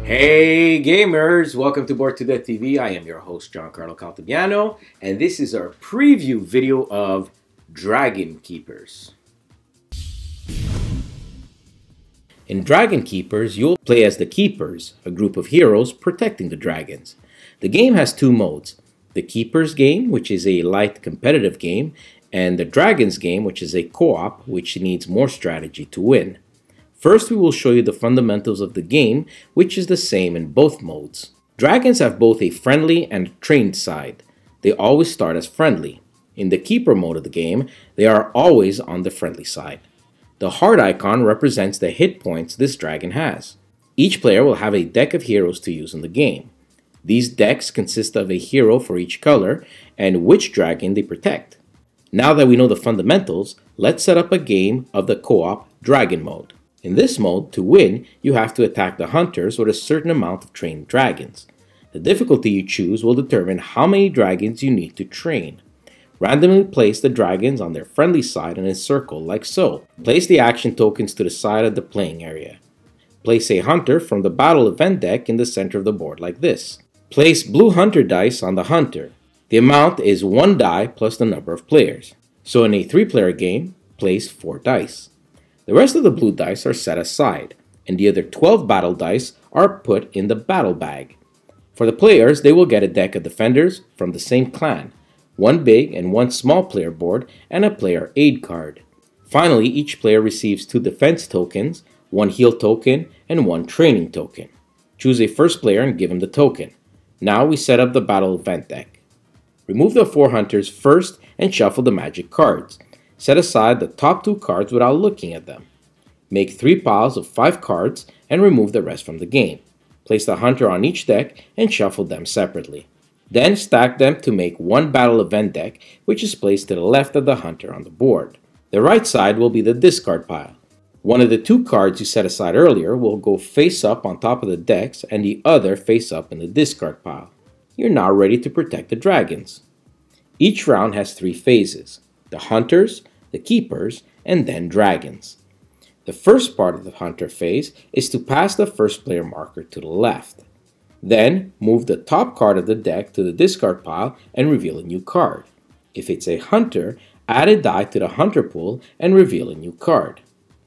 Hey gamers, welcome to Board to Death TV. I am your host Giancarlo Caltabiano, and this is our preview video of Dragon Keepers. In Dragon Keepers, you'll play as the Keepers, a group of heroes protecting the dragons. The game has two modes, the Keepers game, which is a light competitive game, and the Dragons game, which is a co-op, which needs more strategy to win. First, we will show you the fundamentals of the game, which is the same in both modes. Dragons have both a friendly and trained side. They always start as friendly. In the Keeper mode of the game, they are always on the friendly side. The heart icon represents the hit points this dragon has. Each player will have a deck of heroes to use in the game. These decks consist of a hero for each color and which dragon they protect. Now that we know the fundamentals, let's set up a game of the co-op Dragon mode. In this mode, to win, you have to attack the hunters with a certain amount of trained dragons. The difficulty you choose will determine how many dragons you need to train. Randomly place the dragons on their friendly side in a circle like so. Place the action tokens to the side of the playing area. Place a hunter from the battle event deck in the center of the board like this. Place blue hunter dice on the hunter. The amount is 1 die plus the number of players. So in a 3-player game, place 4 dice. The rest of the blue dice are set aside, and the other 12 battle dice are put in the battle bag. For the players, they will get a deck of defenders from the same clan, 1 big and 1 small player board, and a player aid card. Finally, each player receives 2 defense tokens, 1 heal token, and 1 training token. Choose a first player and give him the token. Now we set up the battle event deck. Remove the 4 hunters first and shuffle the magic cards. Set aside the top 2 cards without looking at them. Make 3 piles of 5 cards and remove the rest from the game. Place the hunter on each deck and shuffle them separately. Then stack them to make 1 battle event deck, which is placed to the left of the hunter on the board. The right side will be the discard pile. One of the 2 cards you set aside earlier will go face up on top of the decks and the other face up in the discard pile. You're now ready to protect the dragons. Each round has 3 phases. The hunters, the keepers, and then dragons. The first part of the hunter phase is to pass the first player marker to the left. Then move the top card of the deck to the discard pile and reveal a new card. If it's a hunter, add a die to the hunter pool and reveal a new card.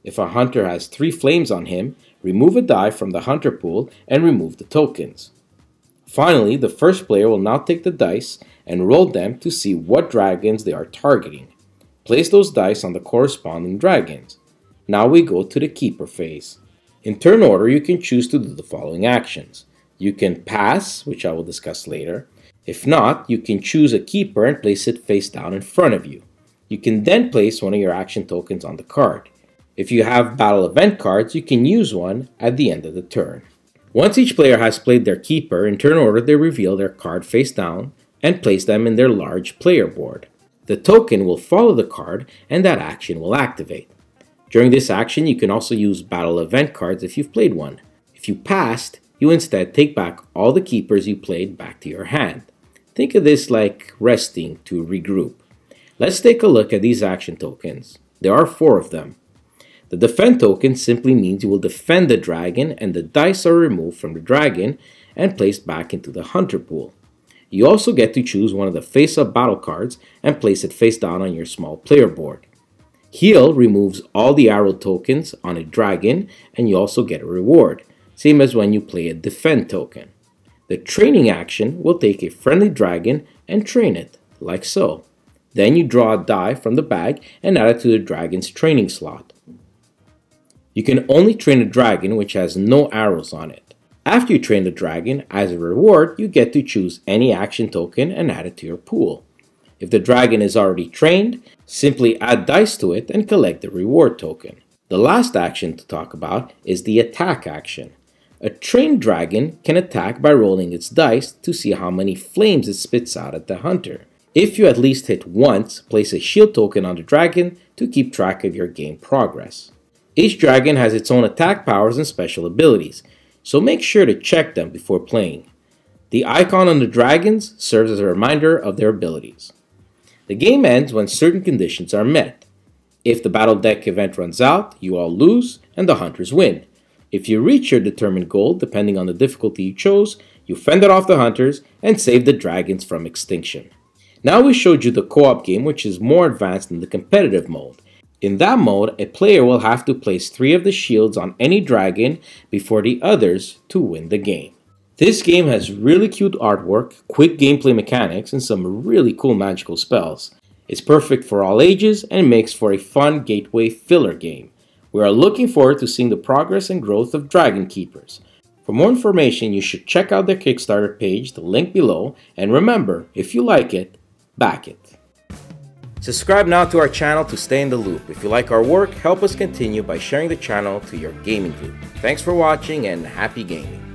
If a hunter has 3 flames on him, remove a die from the hunter pool and remove the tokens. Finally, the first player will now take the dice and roll them to see what dragons they are targeting. Place those dice on the corresponding dragons. Now we go to the Keeper phase. In turn order, you can choose to do the following actions. You can pass, which I will discuss later. If not, you can choose a Keeper and place it face down in front of you. You can then place one of your action tokens on the card. If you have battle event cards, you can use one at the end of the turn. Once each player has played their Keeper, in turn order they reveal their card face down and place them in their large player board. The token will follow the card and that action will activate. During this action, you can also use battle event cards if you've played one. If you passed, you instead take back all the Keepers you played back to your hand. Think of this like resting to regroup. Let's take a look at these action tokens. There are 4 of them. The defend token simply means you will defend the dragon and the dice are removed from the dragon and placed back into the hunter pool. You also get to choose one of the face-up battle cards and place it face down on your small player board. Heal removes all the arrow tokens on a dragon and you also get a reward, same as when you play a defend token. The training action will take a friendly dragon and train it, like so. Then you draw a die from the bag and add it to the dragon's training slot. You can only train a dragon which has no arrows on it. After you train the dragon, as a reward, you get to choose any action token and add it to your pool. If the dragon is already trained, simply add dice to it and collect the reward token. The last action to talk about is the attack action. A trained dragon can attack by rolling its dice to see how many flames it spits out at the hunter. If you at least hit once, place a shield token on the dragon to keep track of your game progress. Each dragon has its own attack powers and special abilities, so make sure to check them before playing. The icon on the dragons serves as a reminder of their abilities. The game ends when certain conditions are met. If the battle deck event runs out, you all lose and the hunters win. If you reach your determined goal, depending on the difficulty you chose, you fended off the hunters and saved the dragons from extinction. Now we showed you the co-op game, which is more advanced than the competitive mode. In that mode, a player will have to place 3 of the shields on any dragon before the others to win the game. This game has really cute artwork, quick gameplay mechanics, and some really cool magical spells. It's perfect for all ages and makes for a fun gateway filler game. We are looking forward to seeing the progress and growth of Dragon Keepers. For more information, you should check out their Kickstarter page, the link below, and remember, if you like it, back it. Subscribe now to our channel to stay in the loop. If you like our work, help us continue by sharing the channel to your gaming group. Thanks for watching and happy gaming.